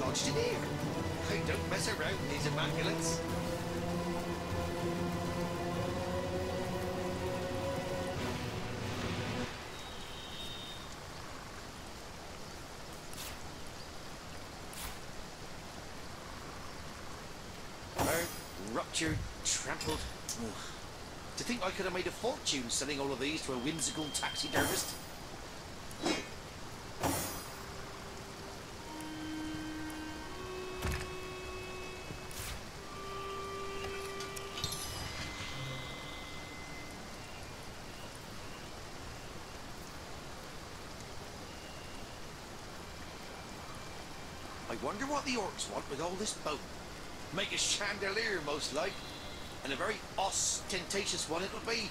lodged in here. I don't mess around with these immaculates. Ruptured, trampled. Ugh. To think I could have made a fortune selling all of these to a whimsical taxidermist. I wonder what the orcs want with all this bone. Make a chandelier, most like. And a very ostentatious one it'll be.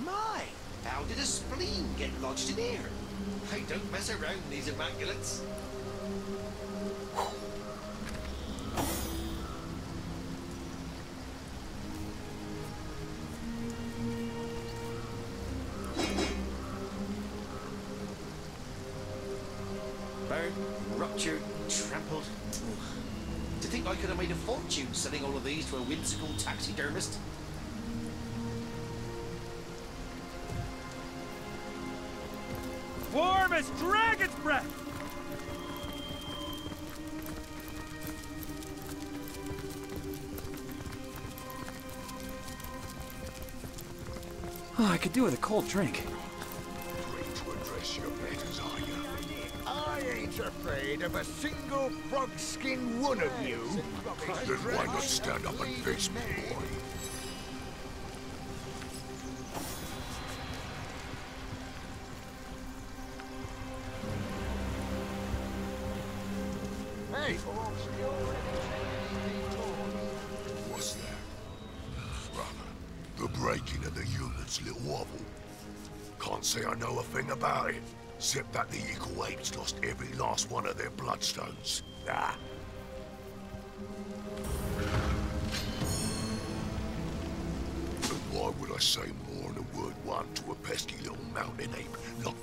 My, how did a spleen get lodged in here? I don't mess around these immaculates. Ruptured, trampled. Ugh. To think I could have made a fortune selling all of these to a whimsical taxidermist. Warm as dragon's breath! Oh, I could do with a cold drink. I ain't afraid of a single frog-skinned one of you. Then why not stand up and face me, boy? Hey! What's that? Brother, the breaking of the unit's little wobble. Can't say I know a thing about it. Except that the Eagle Apes lost every last one of their bloodstones. Ah. And why would I say more than a word one to a pesky little mountain ape? Not...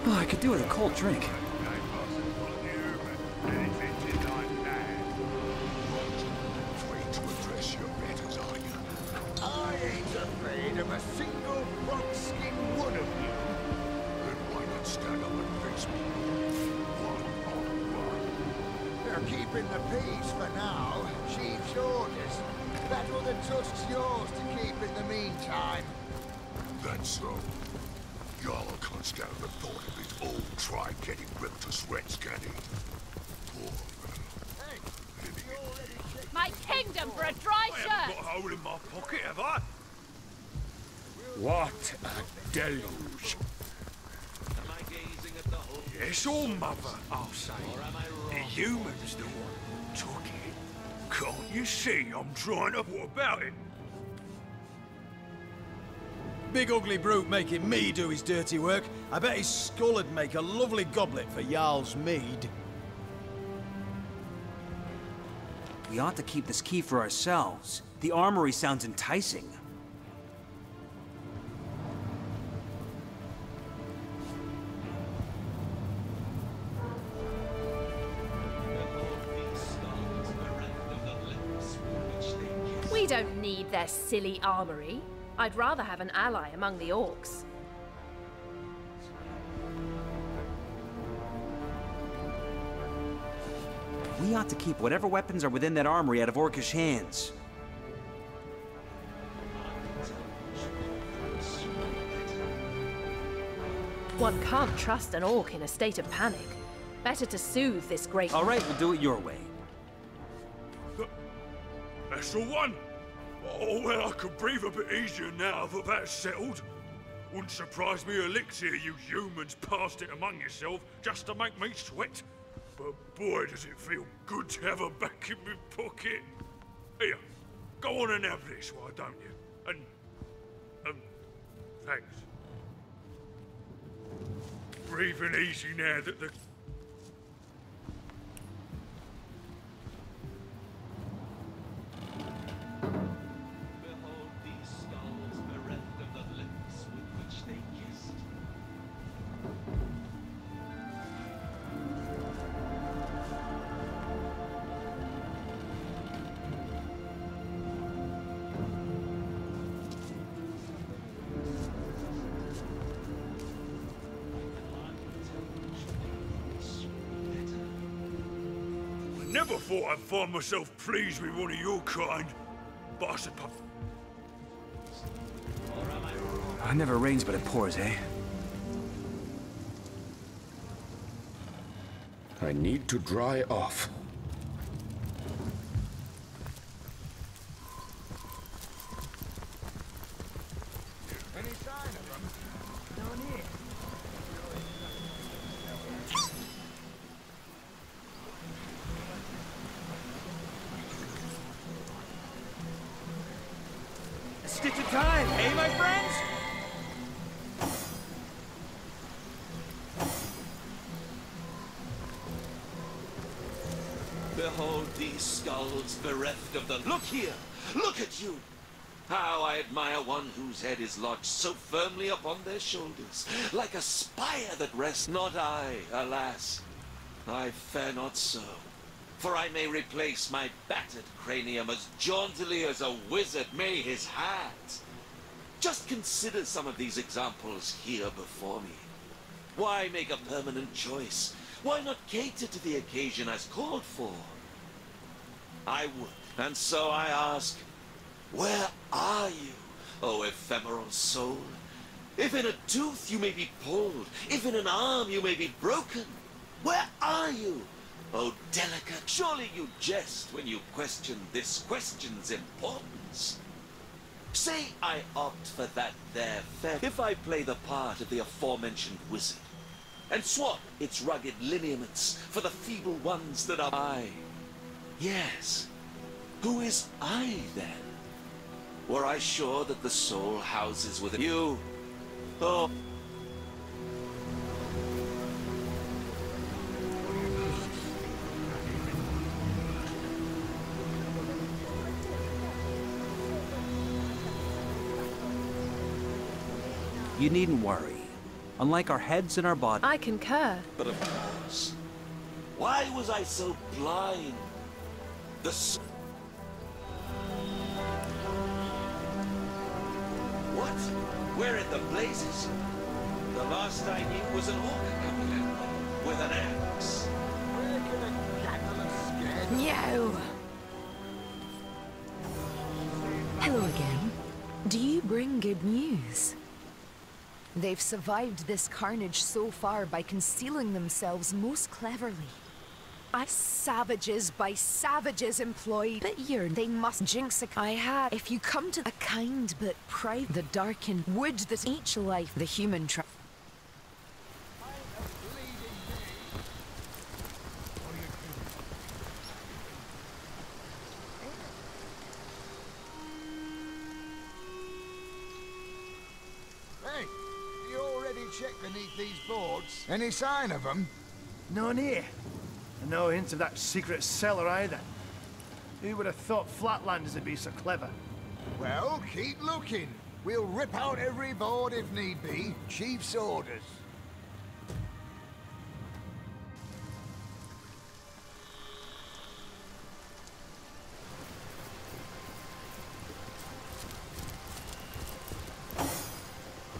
Oh, I could do with a cold drink. Of a single frog-skinned one of you. Then why not stand up and face me? One on one. They're keeping the peace for now. Chief's orders. Battle the Tusk's yours to keep in the meantime. That's so. Y'all can't stand the thought of his old tribe getting ripped to shreds, can he? Poor fellow. Hey, My kingdom for a dry I shirt! haven't got a hole in my pocket, have I? What a deluge. Am I gazing at the whole? Yes, or mother, I'll say. The human's the one who took it. Can't you see I'm trying to... What about it? Big ugly brute making me do his dirty work. I bet his skull would make a lovely goblet for Jarl's mead. We ought to keep this key for ourselves. The armory sounds enticing. We don't need their silly armory. I'd rather have an ally among the orcs. We ought to keep whatever weapons are within that armory out of orcish hands. One can't trust an orc in a state of panic. Better to soothe this great... All right, we'll do it your way. That's the one. Oh, well, I could breathe a bit easier now that that's settled. Wouldn't surprise me a lick to hear you humans passed it among yourself just to make me sweat. But boy, does it feel good to have her back in my pocket. Here, go on and have this, why don't you? And Thanks. Breathing easy now that the... Behold these skulls bereft of the lips with which they kissed. Never thought I'd find myself pleased with one of your kind, but I suppose... It never rains but it pours, eh? I need to dry off. Any sign of them? None here. A stitch of time, eh, my friends? Behold these skulls bereft of the... Look here! Look at you! How I admire one whose head is lodged so firmly upon their shoulders, like a spire that rests. Not I, alas. I fare not so. For I may replace my battered cranium as jauntily as a wizard may his hat. Just consider some of these examples here before me. Why make a permanent choice? Why not cater to the occasion as called for? I would, and so I ask, where are you, O ephemeral soul? If in a tooth you may be pulled, if in an arm you may be broken, where are you, O delicate? Surely you jest when you question this question's importance. Say I opt for that there fair, if I play the part of the aforementioned wizard, and swap its rugged lineaments for the feeble ones that are I. Yes, who is I then? Were I sure that the soul houses within you? Oh. You needn't worry. Unlike our heads and our bodies... I concur. But of course, why was I so blind? The What? Where in the blazes? The last I knew was an orc coming at me with an axe. Where can a gaggle of scared... No! Hello again. Do you bring good news? They've survived this carnage so far by concealing themselves most cleverly. Savages by savages employed. But they must jinx a... I had. If you come to a kind but private, the darkened wood that each life, the human Hey, you already checked beneath these boards? Any sign of them? None here. And no hint of that secret cellar either. Who would have thought Flatlanders would be so clever? Well, keep looking. We'll rip out every board if need be. Chief's orders.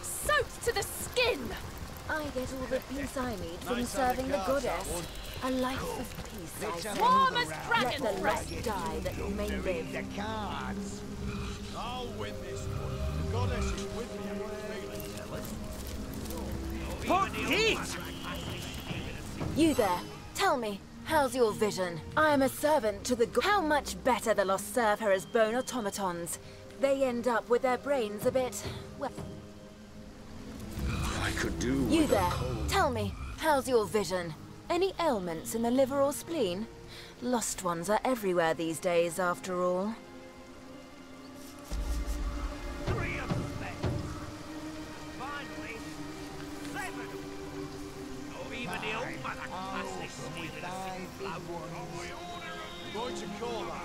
Soaked to the skin! I get all the peace I need from serving the goddess. A life of peace, I say. Warm as Let dragon's the breath! less die that may live. The cards. I'll win this one. The goddess is with me. Put heat! You there, tell me, how's your vision? I am a servant to the How much better the lost serve her as bone automatons. They end up with their brains a bit, well... I could do You with a there, cold. tell me, how's your vision? Any ailments in the liver or spleen? Lost ones are everywhere these days, after all. 5 big ones. I'm going to call that.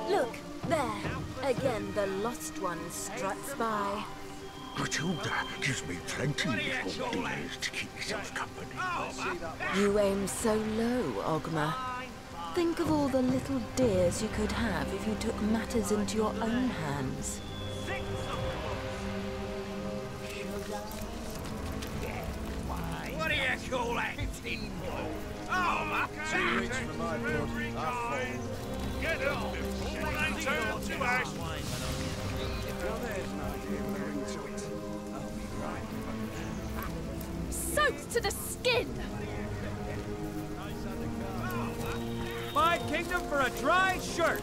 Look, there. Again, the lost one struts by. Grachilda gives me plenty little dears to keep myself company. You aim so low, Ogma. Think of all the little dears you could have if you took matters into your own hands. What do you call that? 15 more. Oh, my God! 2 weeks from my blood, I fall. Get up before they turn to ash. Soaked to the skin! 5 kingdom for a dry shirt!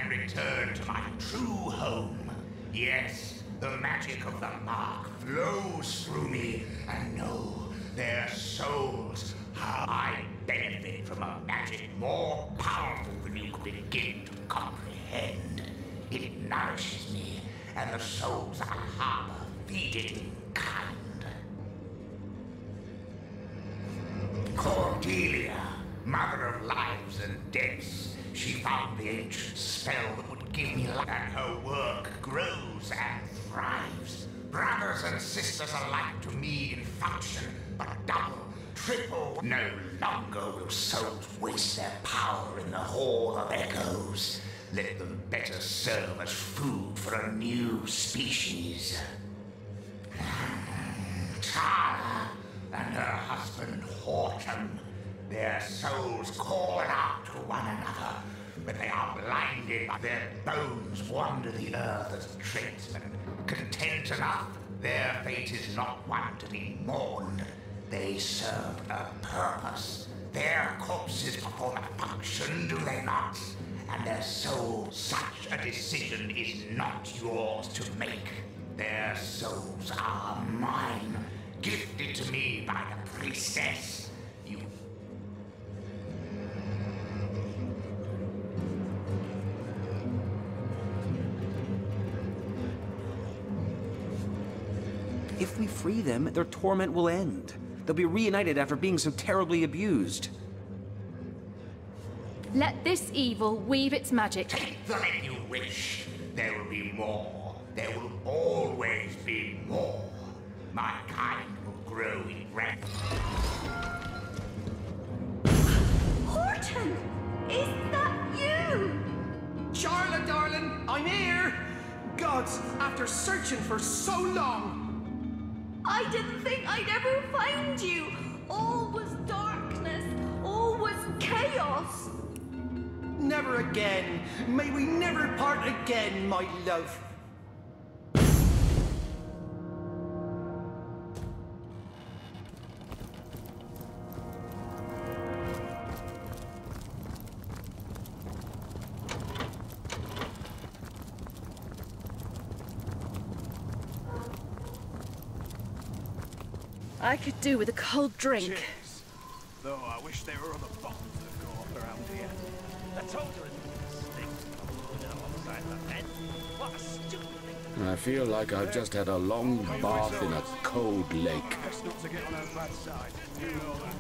Return to my true home. Yes, the magic of the mark flows through me, and know their souls. How I benefit from a magic more powerful than you could begin to comprehend. It nourishes me, and the souls I harbor feed it in kind. Cordelia, mother of lives and deaths, she found the ancient spell that would give me life, and her work grows and thrives. Brothers and sisters alike to me in function, but double, triple. No longer will souls waste their power in the Hall of Echoes. Let them better serve as food for a new species. Tara and her husband Horton, their souls call out to one another, but they are blinded. Their bones wander the earth as tradesmen. Content enough, their fate is not one to be mourned. They serve a purpose. Their corpses perform a function, do they not? And their souls, such a decision is not yours to make. Their souls are mine, gifted to me by the priestess. You... If we free them, their torment will end. They'll be reunited after being so terribly abused. Let this evil weave its magic. Take them if you wish. There will be more. There will always be more. My kind will grow in rank. Horton! Is that you? Charlotte, darling, I'm here! Gods, after searching for so long! I didn't think I'd ever find you! All was darkness, all was chaos! Never again! May we never part again, my love! I could do with a cold drink. Cheers. Though I wish there were other bottles of go up around here. I told you it stinks. Alongside the men. What a stupid thing. I feel like I've just had a long bath in a cold lake. Best not to get on our bad side. You know that.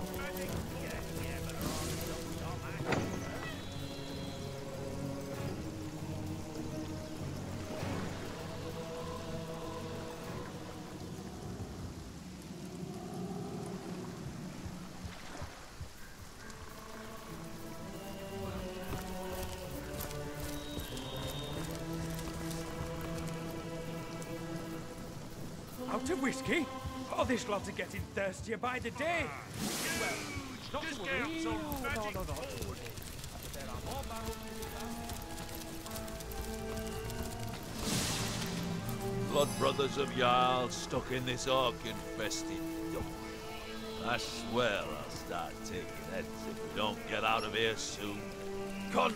Out of whiskey? Oh, this lot are getting thirstier by the day. Well, not to worry. No. There are more barrels. Blood brothers of Jarl stuck in this orc-infested dump. I swear I'll start taking heads if we don't get out of here soon. Con!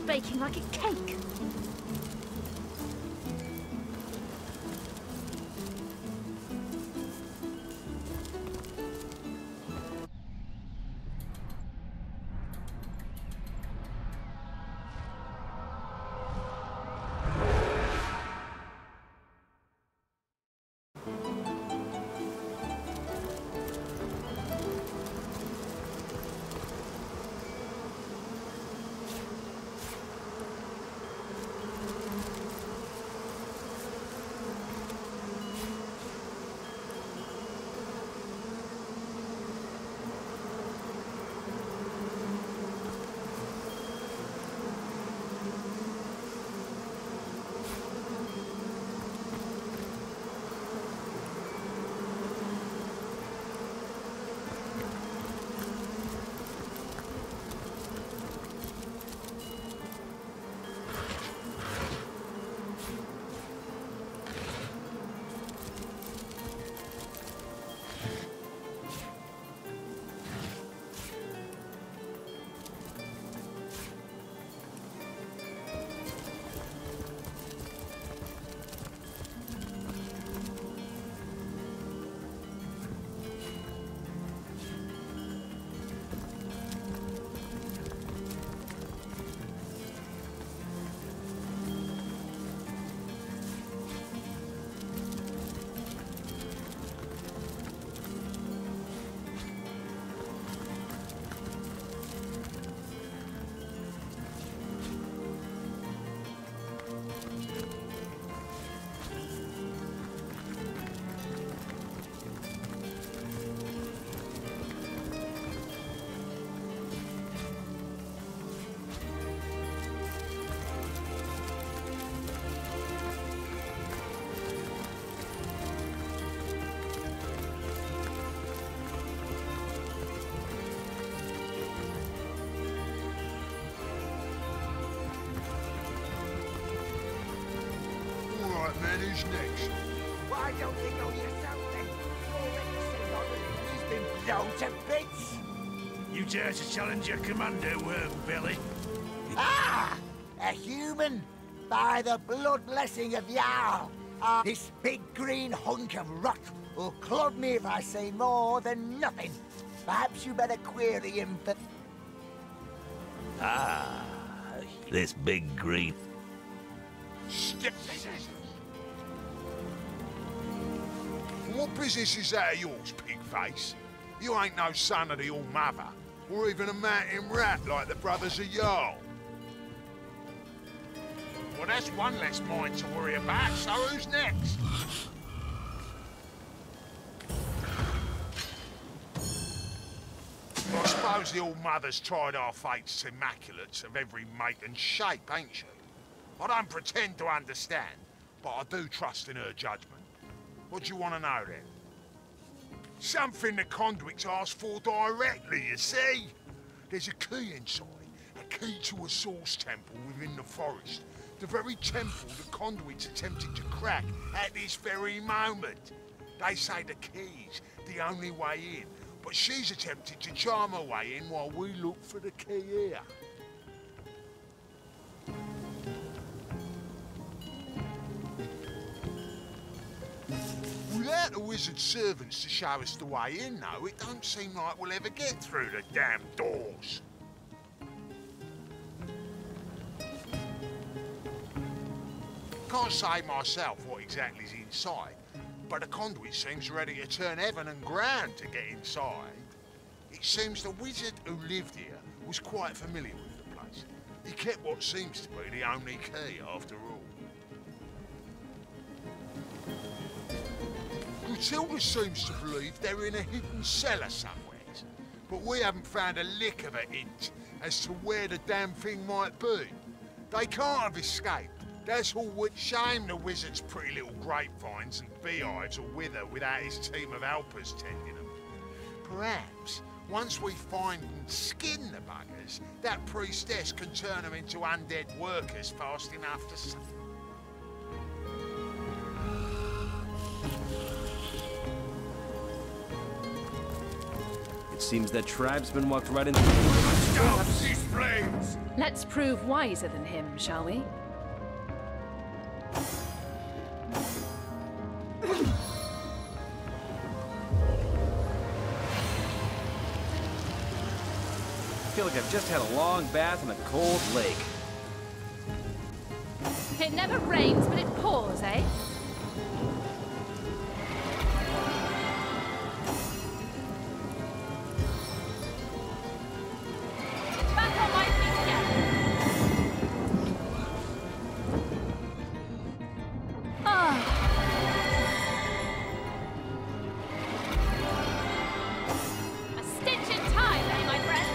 Baking like a cake. Man, who's next? Why don't you go yourself then? He's been blown to bits. You dare to challenge your commander, Wormbelly? Ah! A human! By the blood blessing of Jarl! This big green hunk of rot will clod me if I say more than nothing. Perhaps you better query him for... Ah, this big green... What business is that of yours, Pigface? You ain't no son of the All-Mother, or even a mountain rat like the Brothers of Jarl. Well, that's one less mind to worry about, so who's next? I suppose the All-Mother's tried our fates immaculates of every make and shape, ain't she? I don't pretend to understand, but I do trust in her judgment. What do you want to know, then? Something the conduits asked for directly, you see? There's a key inside, a key to a source temple within the forest. The very temple the conduits attempted to crack at this very moment. They say the key's the only way in, but she's attempted to charm her way in while we look for the key here. Without the wizard's servants to show us the way in, though, it don't seem like we'll ever get through the damn doors. Can't say myself what exactly is inside, but the conduit seems ready to turn heaven and ground to get inside. It seems the wizard who lived here was quite familiar with the place. He kept what seems to be the only key, after all. Gruntilda seems to believe they're in a hidden cellar somewhere, but we haven't found a lick of a hint as to where the damn thing might be. They can't have escaped. That's all which shame the wizard's pretty little grapevines and beehives will wither without his team of helpers tending them. Perhaps, once we find and skin the buggers, that priestess can turn them into undead workers fast enough to... It seems that tribesman walked right into... Stop these flames! Let's prove wiser than him, shall we? I feel like I've just had a long bath in a cold lake. It never rains, but it pours, eh? Back on my feet again. Ah. A stitch in time, eh, my friends?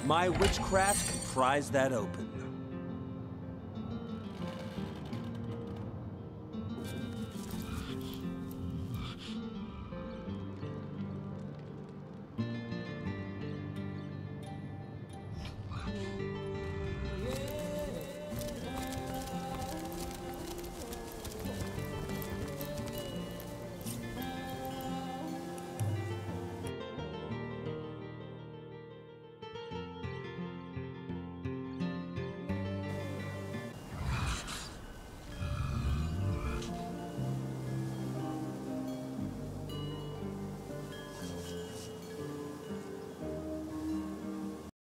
My witchcraft can prise that open.